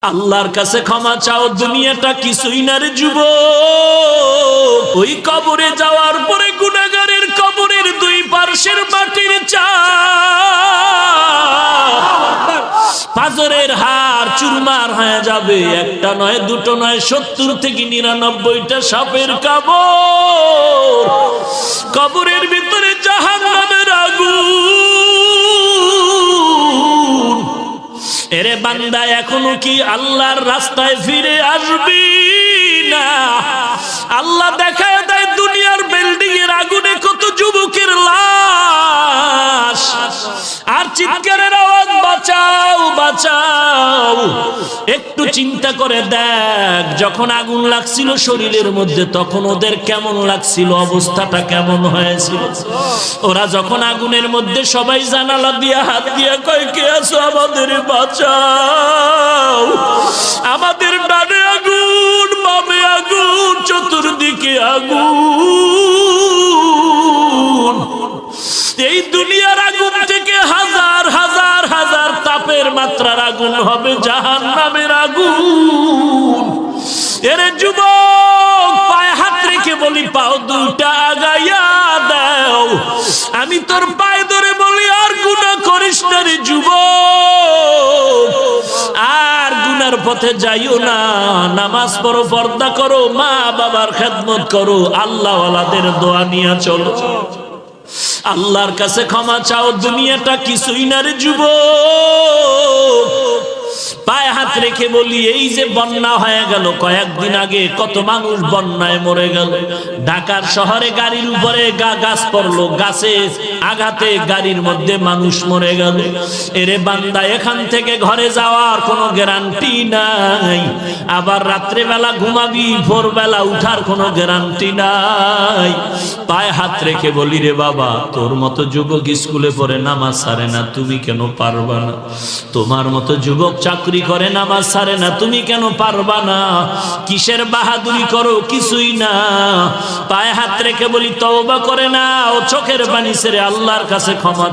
আল্লাহর কাছে ক্ষমা চাও, দুনিয়াটা কিছুই না রে যুবক। ওই কবরে যাওয়ার পরে গুনাহগারের কবরের দুই পার্শ্বের মাটির চাপ পাজরের হাড় চুরমার হয়ে যাবে। একটা নয়, দুটো নয়, 70 থেকে 99টা সাপের কামড়। কবরের ভিতরে জাহান্নামের আগুন। এরে বান্দা, এখনো কি আল্লাহর রাস্তায় ফিরে আসবি না? আল্লাহ দেখায় দেয় দুনিয়ার বিল্ডিং এর আগুনে কত যুবকের লাশ, আর চিৎকারের আওয়াজ, বাঁচাও বাঁচাও। একটু চিন্তা করে দেখ, যখন আগুন লাগছিল শরীরের মধ্যে তখন ওদের কেমন লাগছিল, অবস্থাটা কেমন হয়েছিল। ওরা যখন আগুনের মধ্যে সবাই জানালা দিয়ে হাত দিয়ে কয়, কে আছো, আমাদের বাঁচাও। আমাদের ডানে আগুন, বামে আগুন, চতুর্দিকে আগুন। এই দুনিয়ার আগুন থেকে হাজার হাজার হাজার তাপের মাত্রার আগুন হবে জাহান্নামের আগুন। এরে যুবক, পায়ে হাত রেখে বলি, পাও দুটা আগাইয়া দাও। আমি তোর পায়ে ধরে বলি, আর গুনাহ করিস না রে যুবক, আর গুনার পথে যাইও না। নামাজ পড়ো, পর্দা করো, মা বাবার খেদমত করো, আল্লাহওয়ালাদের দোয়া নিয়ে চলো। আল্লাহর কাছে ক্ষমা চাও, দুনিয়াটা কিছুই না রে যুবক। পায়ে হাত রেখে বলি, এই যে বন্যা হয়ে গেল কয়েকদিন আগে, কত মানুষ বন্যায় মরে গেল। ঢাকার শহরে গাড়ির উপরে গাছ পড়লো, গাছে আঘাতে গাড়ির মধ্যে মানুষ মরে গেল। এরে বান্দা, এখান থেকে ঘরে যাওয়ার কোনো গ্যারান্টি নাই। আবার রাত্রে বেলা ঘুমাবি, ভোরবেলা উঠার কোনো গ্যারান্টি নাই। পায়ে হাত রেখে বলি, রে বাবা, তোর মতো যুবক স্কুলে পড়ে নামাজ ছাড়ে না, তুমি কেন পারবা না? তোমার মতো যুবক চাকরি করে নামাজ ছাড়ে না, তুমি কেন পারবা না? কিসের বাহাদুরি করো? কিছুই না। পায়ে হাত রেখে বলি, তওবা করে না, ও চোখের পানি ছেড়ে আল্লাহর কাছে ক্ষমা